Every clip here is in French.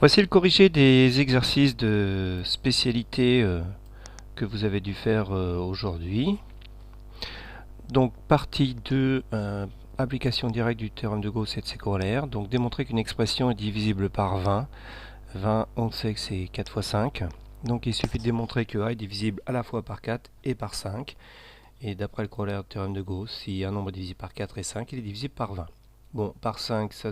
Voici le corrigé des exercices de spécialité que vous avez dû faire aujourd'hui. Donc partie 2, application directe du théorème de Gauss et de ses corollaires. Donc démontrer qu'une expression est divisible par 20. 20, on sait que c'est 4 fois 5. Donc il suffit de démontrer que A est divisible à la fois par 4 et par 5. Et d'après le corollaire du théorème de Gauss, si un nombre est divisible par 4 et 5, il est divisible par 20. Bon, par 5, ça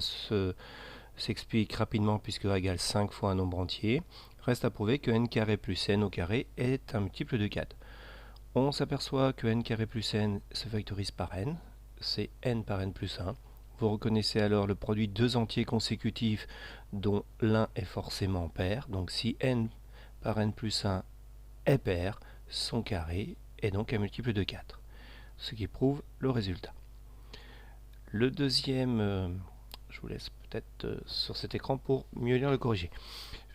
s'explique rapidement puisque A égale 5 fois un nombre entier. Reste à prouver que n carré plus n au carré est un multiple de 4. On s'aperçoit que n carré plus n se factorise par n, c'est n par n plus 1. Vous reconnaissez alors le produit de deux entiers consécutifs dont l'un est forcément pair. Donc si n par n plus 1 est pair, son carré est donc un multiple de 4, ce qui prouve le résultat. Le deuxième, je vous laisse peut-être sur cet écran pour mieux lire le corrigé.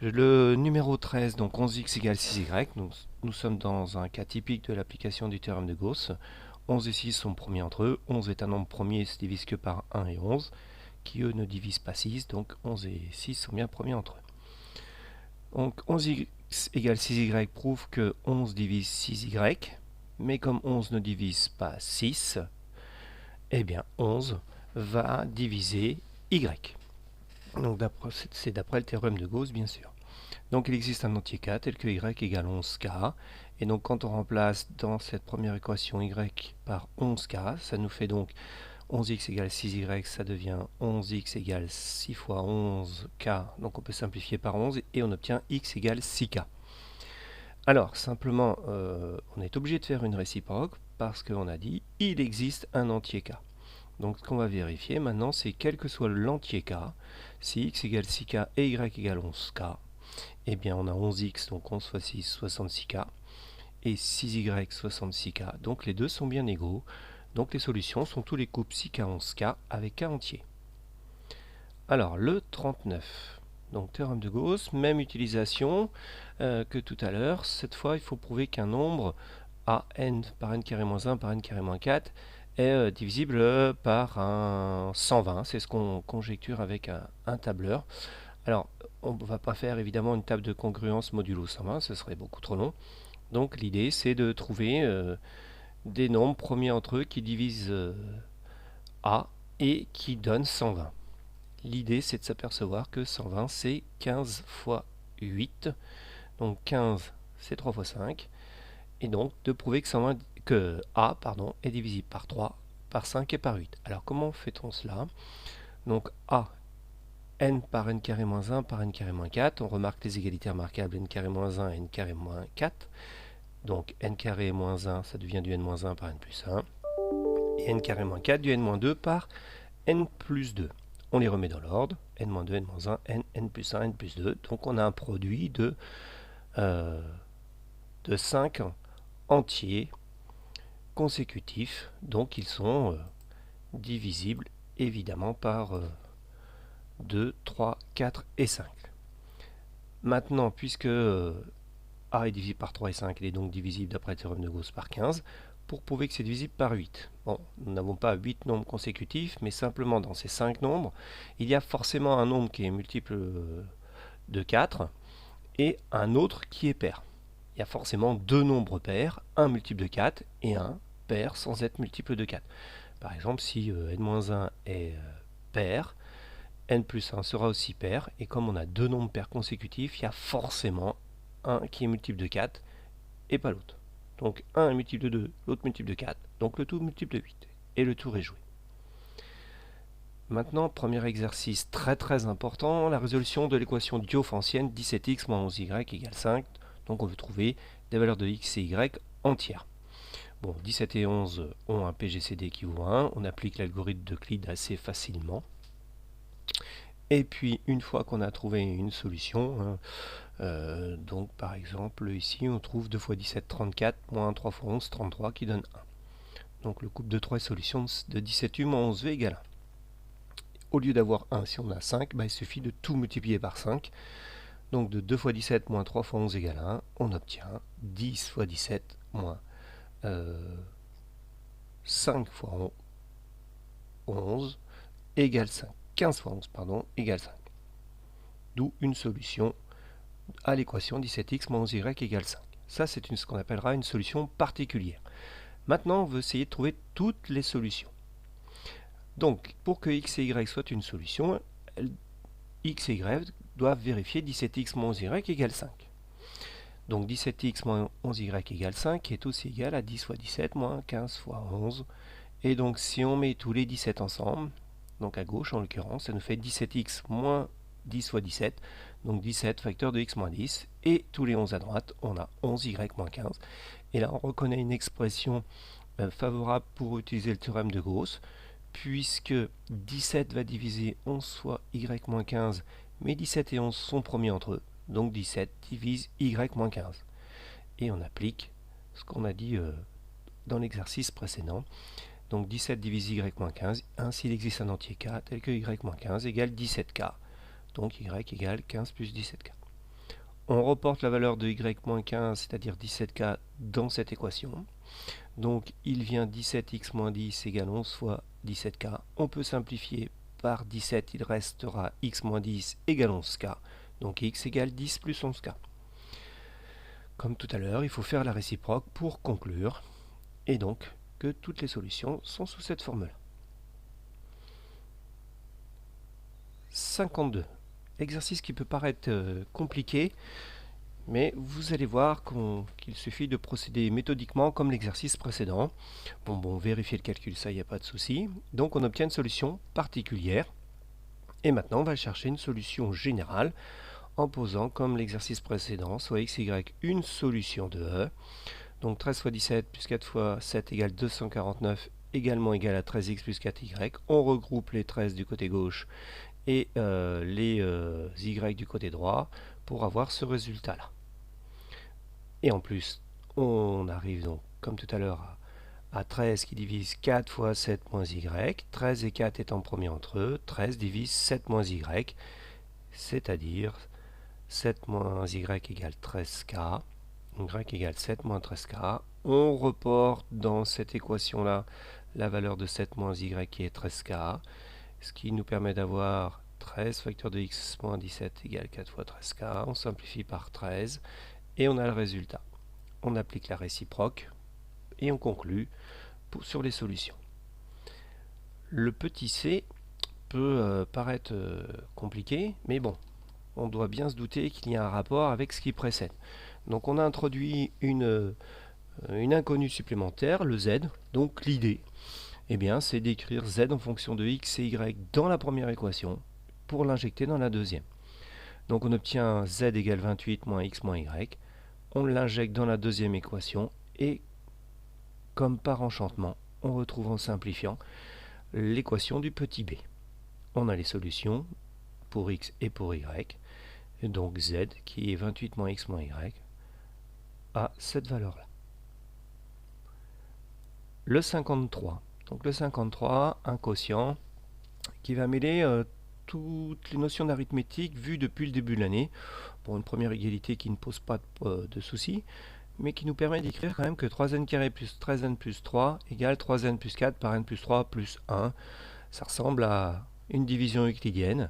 Le numéro 13, donc 11x égale 6y, donc nous sommes dans un cas typique de l'application du théorème de Gauss. 11 et 6 sont premiers entre eux, 11 est un nombre premier et se divise que par 1 et 11, qui eux ne divisent pas 6, donc 11 et 6 sont bien premiers entre eux. Donc 11x égale 6y prouve que 11 divise 6y, mais comme 11 ne divise pas 6, eh bien 11 va diviser y. Donc c'est d'après le théorème de Gauss, bien sûr. Donc il existe un entier k tel que y égale 11k. Et donc quand on remplace dans cette première équation y par 11k, ça nous fait donc 11x égale 6y, ça devient 11x égale 6 fois 11k. Donc on peut simplifier par 11 et on obtient x égale 6k. Alors simplement, on est obligé de faire une réciproque parce qu'on a dit il existe un entier k. Donc ce qu'on va vérifier maintenant, c'est quel que soit l'entier k, si x égale 6k et y égale 11k, eh bien on a 11x, donc 11 fois 6, 66k, et 6y, 66k, donc les deux sont bien égaux. Donc les solutions sont tous les couples 6k, 11k avec k entier. Alors le 39, donc théorème de Gauss, même utilisation que tout à l'heure. Cette fois il faut prouver qu'un nombre a n par n carré moins 1 par n carré moins 4 est divisible par un 120. C'est ce qu'on conjecture avec un tableur. Alors, on ne va pas faire évidemment une table de congruence modulo 120, ce serait beaucoup trop long. Donc l'idée c'est de trouver des nombres premiers entre eux qui divisent A et qui donnent 120. L'idée c'est de s'apercevoir que 120 c'est 15 fois 8, donc 15 c'est 3 fois 5, et donc de prouver que A est divisible par 3, par 5 et par 8. Alors comment fait-on cela? Donc A, n par n carré moins 1 par n carré moins 4. On remarque les égalités remarquables n carré moins 1 et n carré moins 4. Donc n carré moins 1, ça devient du n moins 1 par n plus 1. Et n carré moins 4 du n moins 2 par n plus 2. On les remet dans l'ordre. n moins 2, n moins 1, n plus 1, n plus 2. Donc on a un produit de 5 entiers consécutifs. Donc ils sont divisibles évidemment par 2, 3, 4 et 5. Maintenant, puisque A est divisible par 3 et 5, il est donc divisible d'après le théorème de Gauss par 15, pour prouver que c'est divisible par 8. Bon, nous n'avons pas 8 nombres consécutifs, mais simplement dans ces 5 nombres, il y a forcément un nombre qui est multiple de 4 et un autre qui est pair. Il y a forcément deux nombres pairs, un multiple de 4 et un pair sans être multiple de 4. Par exemple, si n-1 est pair, n plus 1 sera aussi pair, et comme on a deux nombres pairs consécutifs, il y a forcément un qui est multiple de 4 et pas l'autre. Donc un est multiple de 2, l'autre multiple de 4, donc le tout multiple de 8, et le tour est joué. Maintenant, premier exercice très important, la résolution de l'équation diophantienne 17x moins 11y égale 5. Donc on veut trouver des valeurs de x et y entières. Bon, 17 et 11 ont un PGCD qui vaut 1, on applique l'algorithme d'Euclide assez facilement. Et puis, une fois qu'on a trouvé une solution, donc par exemple ici on trouve 2 fois 17, 34, moins 3 fois 11, 33 qui donne 1. Donc le couple de 3 solutions de 17u moins 11v égale 1. Au lieu d'avoir 1, si on a 5, il suffit de tout multiplier par 5. Donc de 2 fois 17 moins 3 fois 11 égale 1, on obtient 10 fois 17 moins 5 fois 11 égale 5. 15 fois 11, pardon, égale 5. d'où une solution à l'équation 17x moins 11y égale 5. Ça, c'est ce qu'on appellera une solution particulière. Maintenant, on veut essayer de trouver toutes les solutions. Donc, pour que x et y soit une solution, x et y doivent vérifier 17x moins 11y égale 5. Donc 17x moins 11y égale 5 est aussi égal à 10 fois 17 moins 15 fois 11. Et donc si on met tous les 17 ensemble, donc à gauche en l'occurrence, ça nous fait 17x moins 10 fois 17, donc 17 facteur de x moins 10, et tous les 11 à droite, on a 11y moins 15. Et là on reconnaît une expression favorable pour utiliser le théorème de Gauss, puisque 17 va diviser 11 fois y moins 15, mais 17 et 11 sont promis entre eux, donc 17 divise y moins 15. Et on applique ce qu'on a dit dans l'exercice précédent. Donc 17 divise y moins 15, ainsi il existe un entier k tel que y moins 15 égale 17k. Donc y égale 15 plus 17k. On reporte la valeur de y moins 15, c'est-à-dire 17k, dans cette équation. Donc il vient 17x moins 10 égale 11 fois 17k. On peut simplifier par 17, il restera x moins 10 égale 11k. Donc x égale 10 plus 11k. Comme tout à l'heure, il faut faire la réciproque pour conclure. Et donc, que toutes les solutions sont sous cette formule. 52. Exercice qui peut paraître compliqué, mais vous allez voir qu'il suffit de procéder méthodiquement comme l'exercice précédent. Bon, vérifier le calcul, ça, il n'y a pas de souci. Donc on obtient une solution particulière. Et maintenant, on va chercher une solution générale en posant, comme l'exercice précédent, soit x, y, une solution de E. Donc 13 fois 17 plus 4 fois 7 égale 249, également égal à 13x plus 4y. On regroupe les 13 du côté gauche et les y du côté droit pour avoir ce résultat-là. Et en plus, on arrive donc, comme tout à l'heure, à 13 qui divise 4 fois 7 moins y. 13 et 4 étant promis entre eux, 13 divise 7 moins y, c'est-à-dire 7 moins y égale 13k. Y égale 7 moins 13k. On reporte dans cette équation-là la valeur de 7 moins y qui est 13k, ce qui nous permet d'avoir 13 facteur de x moins 17 égale 4 fois 13k. On simplifie par 13 et on a le résultat. On applique la réciproque et on conclut sur les solutions. Le petit c peut paraître compliqué, mais bon, on doit bien se douter qu'il y a un rapport avec ce qui précède. Donc on a introduit une inconnue supplémentaire, le z. Donc l'idée, c'est d'écrire z en fonction de x et y dans la première équation pour l'injecter dans la deuxième. Donc on obtient z égale 28 moins x moins y. On l'injecte dans la deuxième équation et, comme par enchantement, on retrouve en simplifiant l'équation du petit b. On a les solutions pour x et pour y. Et donc z, qui est 28 moins x moins y, à cette valeur-là. Le 53. Donc le 53, un quotient qui va mêler toutes les notions d'arithmétique vues depuis le début de l'année. Pour une première égalité qui ne pose pas de soucis, mais qui nous permet d'écrire quand même que 3n carré plus 13n plus 3 égale 3n plus 4 par n plus 3 plus 1. Ça ressemble à une division euclidienne.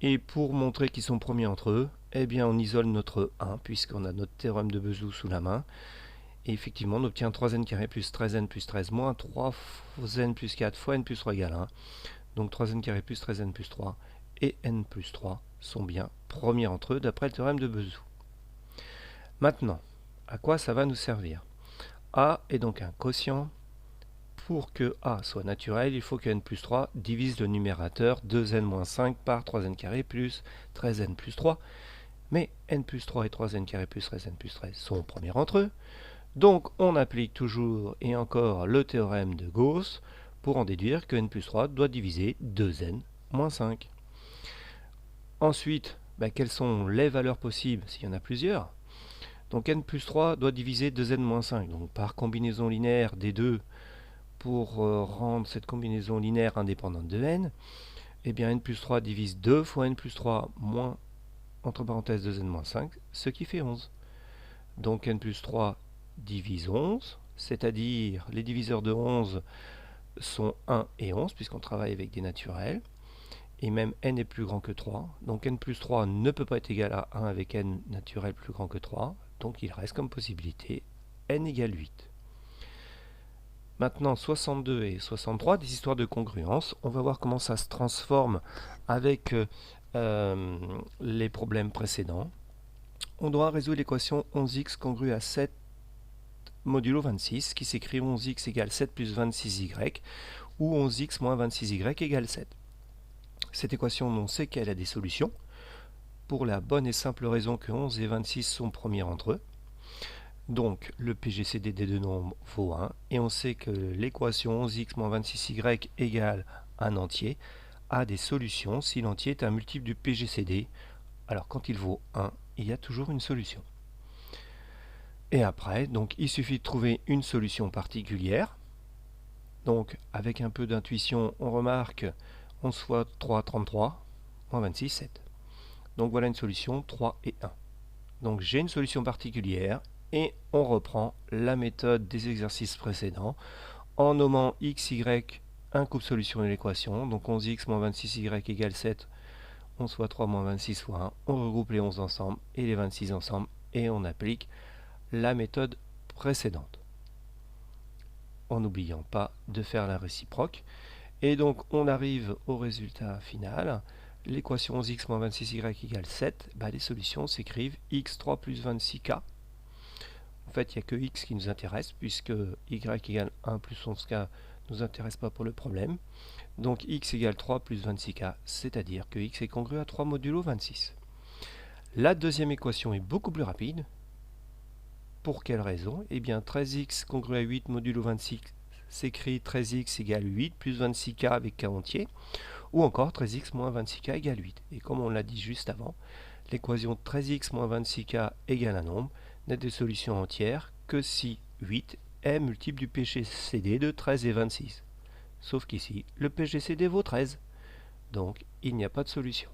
Et pour montrer qu'ils sont promis entre eux, on isole notre 1, puisqu'on a notre théorème de Bezout sous la main. Et effectivement, on obtient 3n carré plus 13n plus 13 moins 3n plus 4 fois n plus 3 égale 1. Donc 3n carré plus 13n plus 3 et n plus 3 sont bien promis entre eux d'après le théorème de Bezout. Maintenant, à quoi ça va nous servir? A est donc un quotient. Pour que A soit naturel, il faut que n plus 3 divise le numérateur 2n-5 par 3n carré plus 13n plus 3. Mais n plus 3 et 3n carré plus 13n plus 13 sont premiers entre eux. Donc on applique toujours et encore le théorème de Gauss pour en déduire que n plus 3 doit diviser 2n moins 5. Ensuite, quelles sont les valeurs possibles s'il y en a plusieurs? Donc n plus 3 doit diviser 2n moins 5. Donc par combinaison linéaire des deux, pour rendre cette combinaison linéaire indépendante de n, n plus 3 divise 2 fois n plus 3 moins, entre parenthèses, 2n moins 5, ce qui fait 11. Donc n plus 3 divise 11, c'est-à-dire les diviseurs de 11 sont 1 et 11, puisqu'on travaille avec des naturels. et même n est plus grand que 3. Donc n plus 3 ne peut pas être égal à 1 avec n naturel plus grand que 3. Donc il reste comme possibilité n égale 8. Maintenant 62 et 63, des histoires de congruence. On va voir comment ça se transforme avec les problèmes précédents. On doit résoudre l'équation 11x congrue à 7 modulo 26 qui s'écrit 11x égale 7 plus 26y ou 11x moins 26y égale 7. Cette équation, on sait qu'elle a des solutions pour la bonne et simple raison que 11 et 26 sont premiers entre eux. Donc le PGCD des deux nombres vaut 1 et on sait que l'équation 11x moins 26y égale un entier a des solutions si l'entier est un multiple du PGCD. Alors quand il vaut 1, il y a toujours une solution. Et après, donc il suffit de trouver une solution particulière. Donc avec un peu d'intuition, on remarque 11 fois 3, 33, moins 26, 7. Donc voilà une solution 3 et 1. Donc j'ai une solution particulière et on reprend la méthode des exercices précédents en nommant x, y un couple solution de l'équation. Donc 11x moins 26y égale 7, 11 fois 3 moins 26 fois 1. On regroupe les 11 ensemble et les 26 ensemble et on applique la méthode précédente, en n'oubliant pas de faire la réciproque. Et donc on arrive au résultat final. L'équation 11x moins 26y égale 7, les solutions s'écrivent x3 plus 26k. En fait, il n'y a que x qui nous intéresse, puisque y égale 1 plus 11k ne nous intéresse pas pour le problème. Donc x égale 3 plus 26k, c'est-à-dire que x est congru à 3 modulo 26. La deuxième équation est beaucoup plus rapide. Pour quelle raison? Eh bien 13x congru à 8 modulo 26 s'écrit 13x égale 8 plus 26k avec k entier, ou encore 13x moins 26k égale 8. Et comme on l'a dit juste avant, l'équation 13x moins 26k égale un nombre n'a de solution entière que si 8 est multiple du PGCD de 13 et 26. Sauf qu'ici, le PGCD vaut 13. Donc, il n'y a pas de solution.